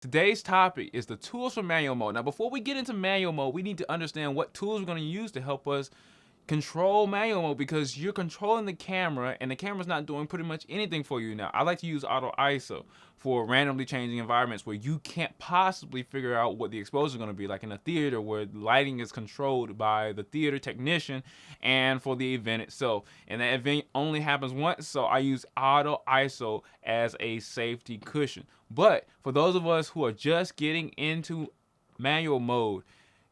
Today's topic is the tools for manual mode. Now, before we get into manual mode, we need to understand what tools we're going to use to help us control manual mode, because you're controlling the camera and the camera's not doing pretty much anything for you. Now, I like to use auto ISO for randomly changing environments where you can't possibly figure out what the exposure is going to be, like in a theater where lighting is controlled by the theater technician and for the event itself. And that event only happens once, so I use auto ISO as a safety cushion. But for those of us who are just getting into manual mode,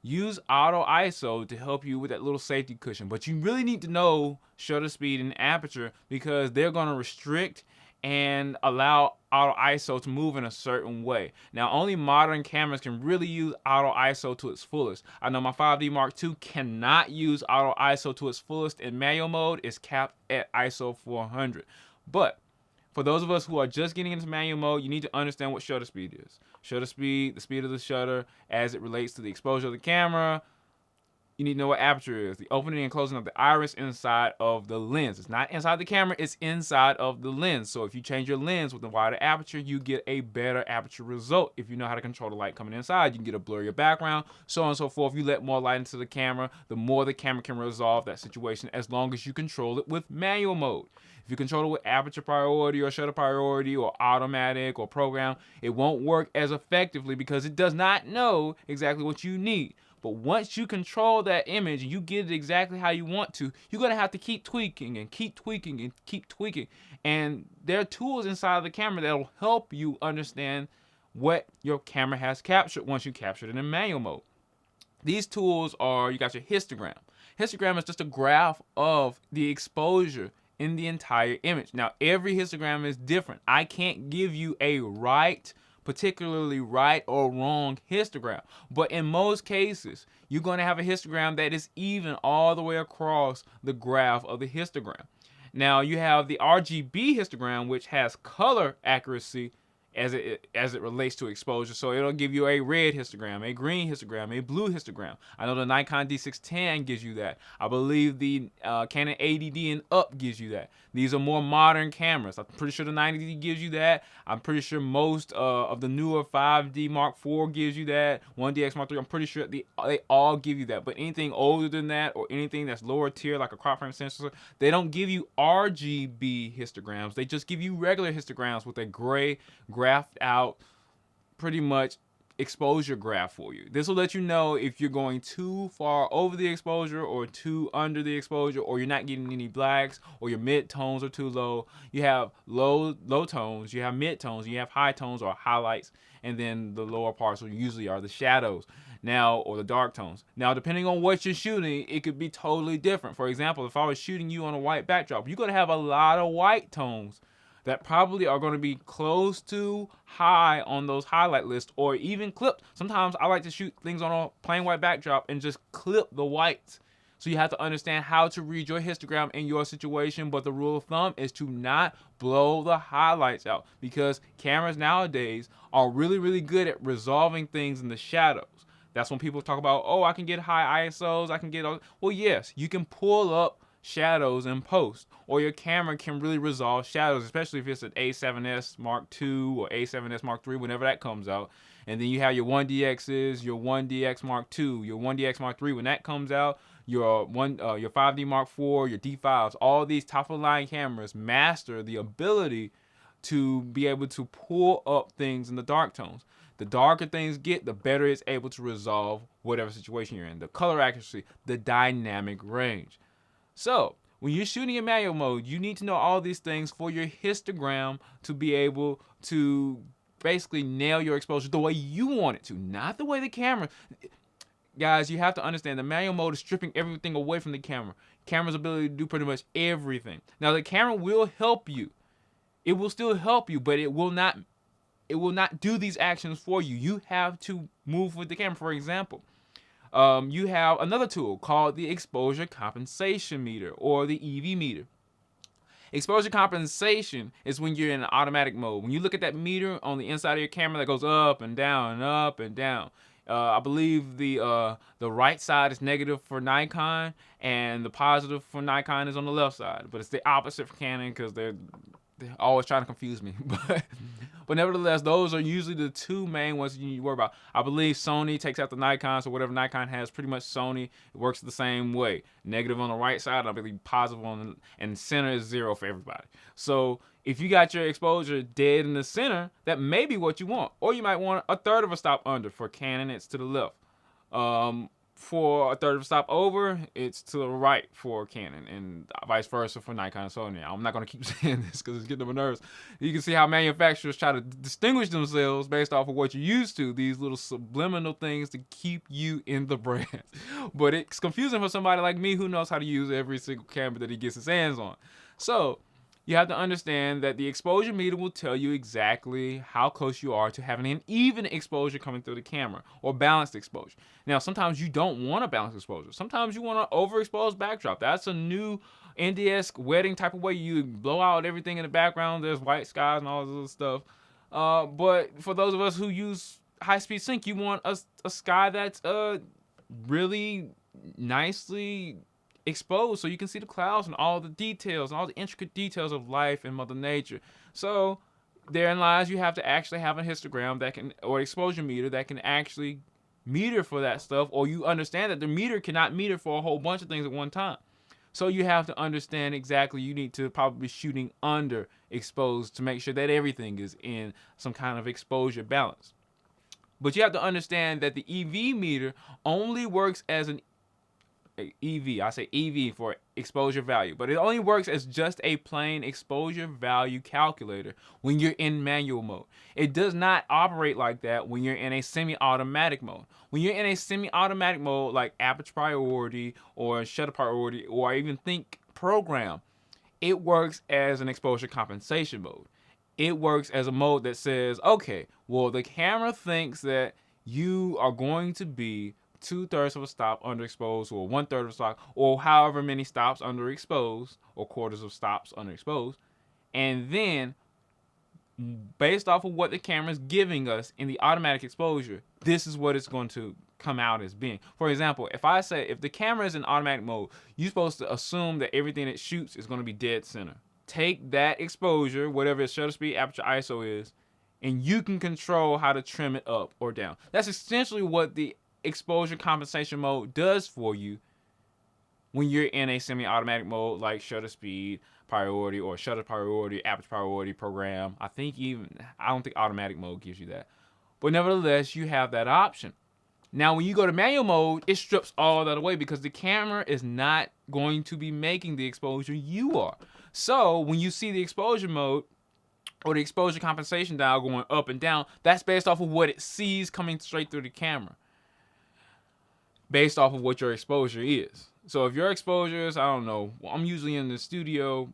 use auto ISO to help you with that little safety cushion. But you really need to know shutter speed and aperture, because they're going to restrict and allow auto ISO to move in a certain way. Now, only modern cameras can really use auto ISO to its fullest. I know my 5D Mark II cannot use auto ISO to its fullest in manual mode. It's capped at ISO 400. But for those of us who are just getting into manual mode, you need to understand what shutter speed is. Shutter speed, the speed of the shutter as it relates to the exposure of the camera. You need to know what aperture is, the opening and closing of the iris inside of the lens. It's not inside the camera, it's inside of the lens. So if you change your lens with a wider aperture, you get a better aperture result. If you know how to control the light coming inside, you can get a blurrier background, so on and so forth. If you let more light into the camera, the more the camera can resolve that situation, as long as you control it with manual mode. If you control it with aperture priority or shutter priority or automatic or program, it won't work as effectively because it does not know exactly what you need. But once you control that image and you get it exactly how you want to, you're going to have to keep tweaking and keep tweaking and keep tweaking. And there are tools inside of the camera that will help you understand what your camera has captured once you captured it in manual mode. These tools are, you got your histogram. Histogram is just a graph of the exposure in the entire image. Now, every histogram is different. I can't give you a particularly right or wrong histogram. But in most cases, you're going to have a histogram that is even all the way across the graph of the histogram. Now, you have the RGB histogram, which has color accuracy as it relates to exposure. So it'll give you a red histogram, a green histogram, a blue histogram. I know the Nikon D610 gives you that. I believe the Canon 80D and up gives you that. These are more modern cameras. I'm pretty sure the 90D gives you that. I'm pretty sure most of the newer 5D Mark IV gives you that. 1DX Mark III, I'm pretty sure they all give you that. But anything older than that or anything that's lower tier, like a crop frame sensor, they don't give you RGB histograms. They just give you regular histograms with a gray graphed out pretty much exposure graph for you. This will let you know if you're going too far over the exposure or too under the exposure, or you're not getting any blacks, or your mid tones are too low. You have low tones, you have mid tones, you have high tones or highlights, and then the lower parts usually are the shadows now, or the dark tones. Now, depending on what you're shooting, it could be totally different. For example, if I was shooting you on a white backdrop, you're going to have a lot of white tones that probably are going to be close to high on those highlight lists, or even clipped. Sometimes I like to shoot things on a plain white backdrop and just clip the whites. So you have to understand how to read your histogram in your situation, but the rule of thumb is to not blow the highlights out, because cameras nowadays are really, really good at resolving things in the shadows. That's when people talk about, oh, I can get high ISOs, I can get all. Well, yes, you can pull up shadows in post, or your camera can really resolve shadows, especially if it's an A7S Mark II or A7S Mark III, whenever that comes out. And then you have your 1DXs, your 1DX Mark II, your 1DX Mark III when that comes out, your 5D Mark IV, your D5s. All these top of the line cameras master the ability to be able to pull up things in the dark tones. The darker things get, the better it's able to resolve whatever situation you're in. The color accuracy, the dynamic range. So, when you're shooting in manual mode, you need to know all these things for your histogram to be able to basically nail your exposure the way you want it to, not the way the camera. Guys, you have to understand the manual mode is stripping everything away from the camera. Camera's ability to do pretty much everything. Now, the camera will help you. It will still help you, but it will not do these actions for you. You have to move with the camera. For example, you have another tool called the exposure compensation meter, or the EV meter. Exposure compensation is when you're in automatic mode. When you look at that meter on the inside of your camera that goes up and down and up and down. I believe the right side is negative for Nikon, and the positive for Nikon is on the left side. But it's the opposite for Canon, because they're always trying to confuse me. But nevertheless, those are usually the two main ones you need to worry about. I believe Sony takes out the Nikon, so whatever Nikon has, pretty much Sony, it works the same way. Negative on the right side, I believe positive on the, and center is 0 for everybody. So if you got your exposure dead in the center, that may be what you want. Or you might want a third of a stop under. For Canon, it's to the left. For a third of a stop over, it's to the right for Canon, and vice versa for Nikon and Sony. I'm not going to keep saying this because it's getting on my nerves. You can see how manufacturers try to distinguish themselves based off of what you're used to, these little subliminal things to keep you in the brand. But it's confusing for somebody like me who knows how to use every single camera that he gets his hands on. So you have to understand that the exposure meter will tell you exactly how close you are to having an even exposure coming through the camera, or balanced exposure. Now, sometimes you don't want a balanced exposure. Sometimes you want an overexposed backdrop. That's a new NDS wedding type of way. You blow out everything in the background. There's white skies and all this other stuff. But for those of us who use high-speed sync, you want a sky that's really nicely exposed so you can see the clouds and all the details and all the intricate details of life and Mother Nature. So therein lies, you have to actually have a histogram that can, or exposure meter that can actually meter for that stuff, or you understand that the meter cannot meter for a whole bunch of things at one time. So you have to understand exactly, you need to probably be shooting under exposed to make sure that everything is in some kind of exposure balance. But you have to understand that the EV meter only works as an EV, I say EV for exposure value, but it only works as just a plain exposure value calculator when you're in manual mode. It does not operate like that when you're in a semi-automatic mode. When you're in a semi-automatic mode like aperture priority or shutter priority, or even think program, it works as an exposure compensation mode. It works as a mode that says, okay, well, the camera thinks that you are going to be 2/3 of a stop underexposed, or 1/3 of a stop, or however many stops underexposed, or quarters of stops underexposed. And then, based off of what the camera is giving us in the automatic exposure, this is what it's going to come out as being. For example, if the camera is in automatic mode, you're supposed to assume that everything it shoots is going to be dead center. Take that exposure, whatever its shutter speed, aperture, ISO is, and you can control how to trim it up or down. That's essentially what the exposure compensation mode does for you when you're in a semi-automatic mode like shutter speed priority or shutter priority, aperture priority program. I don't think automatic mode gives you that. But nevertheless, you have that option. Now, when you go to manual mode, it strips all that away because the camera is not going to be making the exposure, you are. So when you see the exposure mode or the exposure compensation dial going up and down, that's based off of what it sees coming straight through the camera, based off of what your exposure is. So if your exposure is, I don't know, I'm usually in the studio,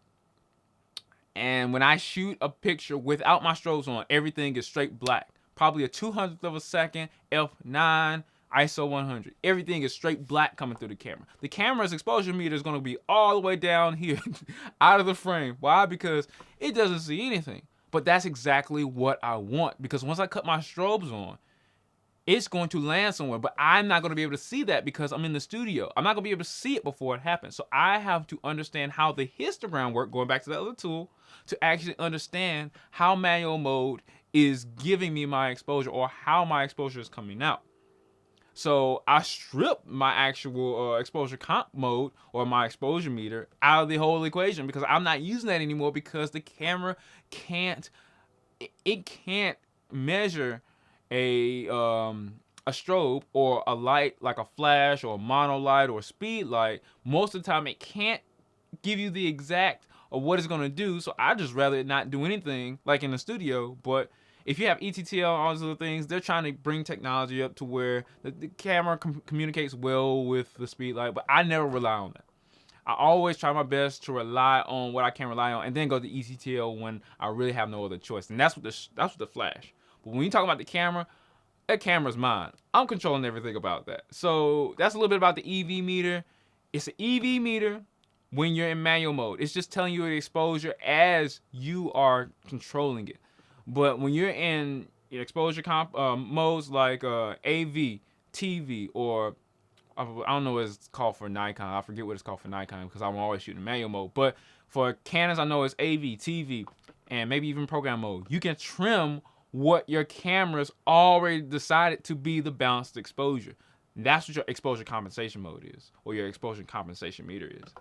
and when I shoot a picture without my strobes on, everything is straight black. Probably a 200th of a second, f9, ISO 100. Everything is straight black coming through the camera. The camera's exposure meter is going to be all the way down here, out of the frame. Why? Because it doesn't see anything. But that's exactly what I want, because once I cut my strobes on, it's going to land somewhere, but I'm not going to be able to see that because I'm in the studio. I'm not going to be able to see it before it happens. So I have to understand how the histogram work, going back to that other tool, to actually understand how manual mode is giving me my exposure, or how my exposure is coming out. So I strip my actual exposure comp mode, or my exposure meter, out of the whole equation, because I'm not using that anymore, because the camera can't measure a strobe or a light like a flash or a mono light or a speed light. Most of the time it can't give you the exact of what it's going to do, so I just rather it not do anything like in the studio. But if you have ETTL, all those other things, they're trying to bring technology up to where the camera communicates well with the speed light, but I never rely on that. I always try my best to rely on what I can rely on, and then go to ETTL when I really have no other choice. And that's what the flash. But when you talk about the camera, that camera's mine. I'm controlling everything about that. So that's a little bit about the EV meter. It's an EV meter when you're in manual mode. It's just telling you the exposure as you are controlling it. But when you're in exposure modes like AV, TV, or I don't know what it's called for Nikon. I forget what it's called for Nikon because I'm always shooting manual mode. But for Canons, I know it's AV, TV, and maybe even program mode. You can trim what your camera's already decided to be the balanced exposure. That's what your exposure compensation mode is, or your exposure compensation meter is.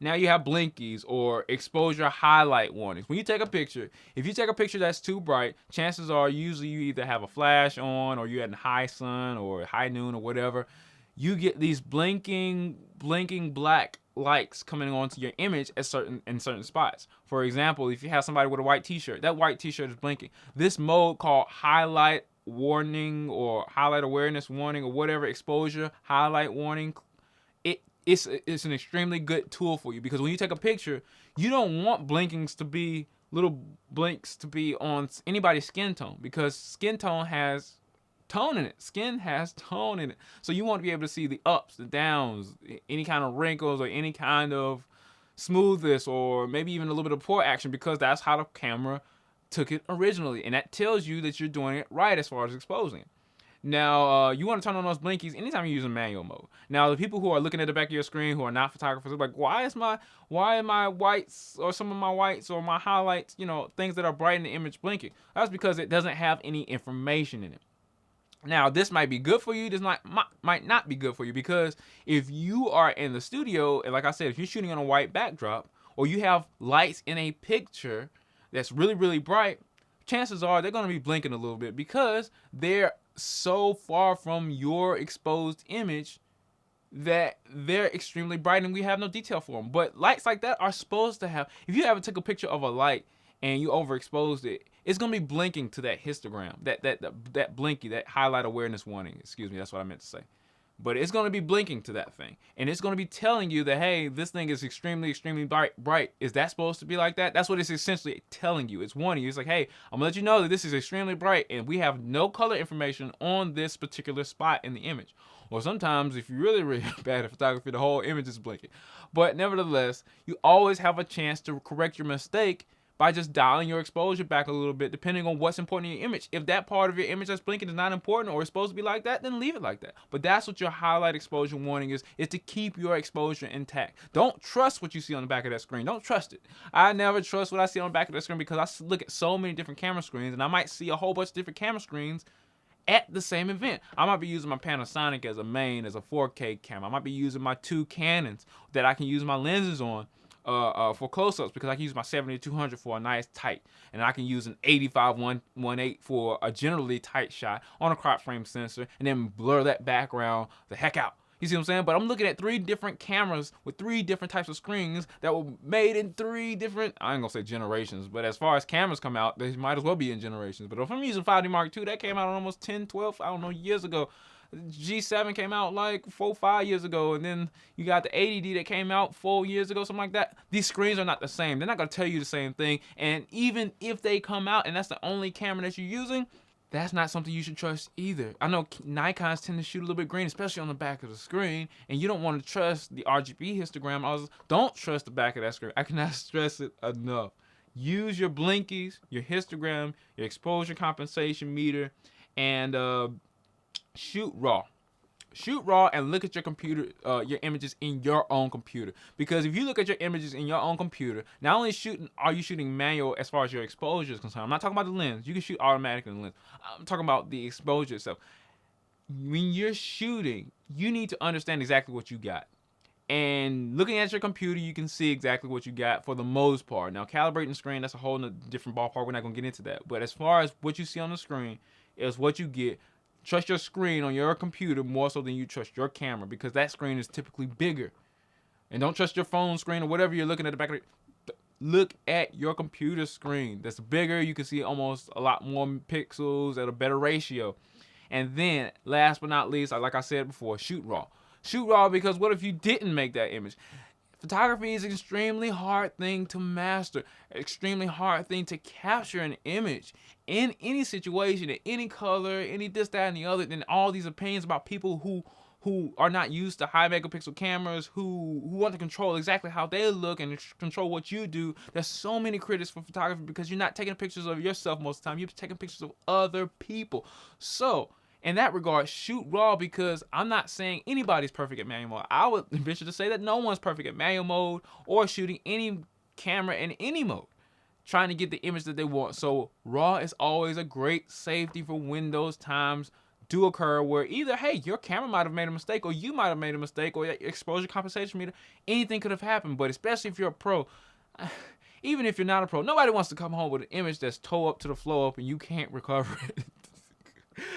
Now you have blinkies or exposure highlight warnings. When you take a picture, if you take a picture that's too bright, chances are usually you either have a flash on or you're in high sun or high noon or whatever. You get these blinking black lights coming onto your image in certain spots. For example, if you have somebody with a white t-shirt, that white t-shirt is blinking. This mode called highlight warning or highlight awareness warning or whatever, exposure highlight warning, it's an extremely good tool for you, because when you take a picture, you don't want blinkings to be little blinks to be on anybody's skin tone, because skin tone has tone in it. Skin has tone in it. So you want to be able to see the ups, the downs, any kind of wrinkles or any kind of smoothness or maybe even a little bit of pore action, because that's how the camera took it originally. And that tells you that you're doing it right as far as exposing it. Now, you want to turn on those blinkies anytime you're using manual mode. Now, the people who are looking at the back of your screen who are not photographers are like, why are my whites or some of my whites or my highlights, things that are bright in the image blinking? That's because it doesn't have any information in it. Now, this might be good for you. This might not be good for you, because if you are in the studio, and like I said, if you're shooting on a white backdrop, or you have lights in a picture that's really, really bright, chances are they're going to be blinking a little bit, because they're so far from your exposed image that they're extremely bright and we have no detail for them. But lights like that are supposed to have, if you ever took a picture of a light and you overexposed it, it's going to be blinking to that histogram, that blinky, that highlight awareness warning. Excuse me, that's what I meant to say. But it's going to be blinking to that thing. And it's going to be telling you that, hey, this thing is extremely, extremely bright. Is that supposed to be like that? That's what it's essentially telling you. It's warning you. It's like, hey, I'm going to let you know that this is extremely bright and we have no color information on this particular spot in the image. Or sometimes, if you're really, really bad at photography, the whole image is blinking. But nevertheless, you always have a chance to correct your mistake by just dialing your exposure back a little bit, depending on what's important in your image. If that part of your image that's blinking is not important or it's supposed to be like that, then leave it like that. But that's what your highlight exposure warning is to keep your exposure intact. Don't trust what you see on the back of that screen. Don't trust it. I never trust what I see on the back of that screen, because I look at so many different camera screens, and I might see a whole bunch of different camera screens at the same event. I might be using my Panasonic as a main, as a 4K camera. I might be using my two Canons that I can use my lenses on for close-ups, because I can use my 70-200 for a nice tight, and I can use an 85-118 for a generally tight shot on a crop frame sensor, and then blur that background the heck out. You see what I'm saying? But I'm looking at 3 different cameras with 3 different types of screens that were made in 3 different, I ain't gonna say generations, but as far as cameras come out, they might as well be in generations. But if I'm using 5D Mark II, that came out almost 10, 12, I don't know, years ago. G7 came out like 4-5 years ago, and then you got the 80D that came out 4 years ago, something like that. These screens are not the same. They're not gonna tell you the same thing. And even if they come out and that's the only camera that you're using, that's not something you should trust either. I know Nikons tend to shoot a little bit green, especially on the back of the screen, and you don't want to trust the RGB histogram. Don't trust the back of that screen. I cannot stress it enough. Use your blinkies, your histogram, your exposure compensation meter, and shoot raw. Shoot raw and look at your computer, your images in your own computer. Because if you look at your images in your own computer, not only are you shooting manual as far as your exposure is concerned. I'm not talking about the lens. You can shoot automatic in the lens. I'm talking about the exposure itself. When you're shooting, you need to understand exactly what you got. And looking at your computer, you can see exactly what you got for the most part. Now, calibrating the screen, that's a whole different ballpark. We're not going to get into that. But as far as what you see on the screen is what you get. Trust your screen on your computer more so than you trust your camera, because that screen is typically bigger. And don't trust your phone screen or whatever you're looking at the back of it. Look at your computer screen. That's bigger. You can see almost a lot more pixels at a better ratio. And then, last but not least, like I said before, shoot raw. Shoot raw, because what if you didn't make that image? Photography is an extremely hard thing to master, extremely hard thing to capture an image in any situation, in any color, any this, that, and the other. And all these opinions about people who are not used to high megapixel cameras, who want to control exactly how they look and control what you do. There's so many critics for photography, because you're not taking pictures of yourself most of the time. You're taking pictures of other people. So in that regard, shoot raw, because I'm not saying anybody's perfect at manual mode. I would venture to say that no one's perfect at manual mode or shooting any camera in any mode. trying to get the image that they want. So RAW is always a great safety for when those times do occur where either, hey, your camera might have made a mistake, or you might have made a mistake, or your exposure compensation meter, anything could have happened. But especially if you're a pro, even if you're not a pro, nobody wants to come home with an image that's toe up to the flow up and you can't recover it.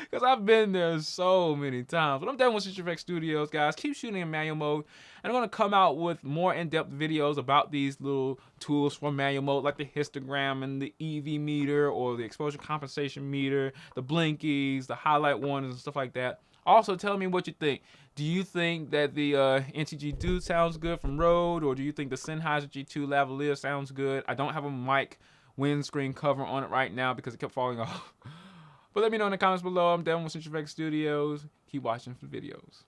Because I've been there so many times. But I'm done with CenturyFX Studios, guys. Keep shooting in manual mode. And I'm going to come out with more in-depth videos about these little tools for manual mode, like the histogram and the EV meter, or the exposure compensation meter, the Blinkies, the highlight warners, and stuff like that. Also, tell me what you think. Do you think that the NTG Dude sounds good from Rode, or do you think the Sennheiser G2 lavalier sounds good? I don't have a mic windscreen cover on it right now because it kept falling off. But let me know in the comments below. I'm done with CenturyFX Studios. Keep watching for videos.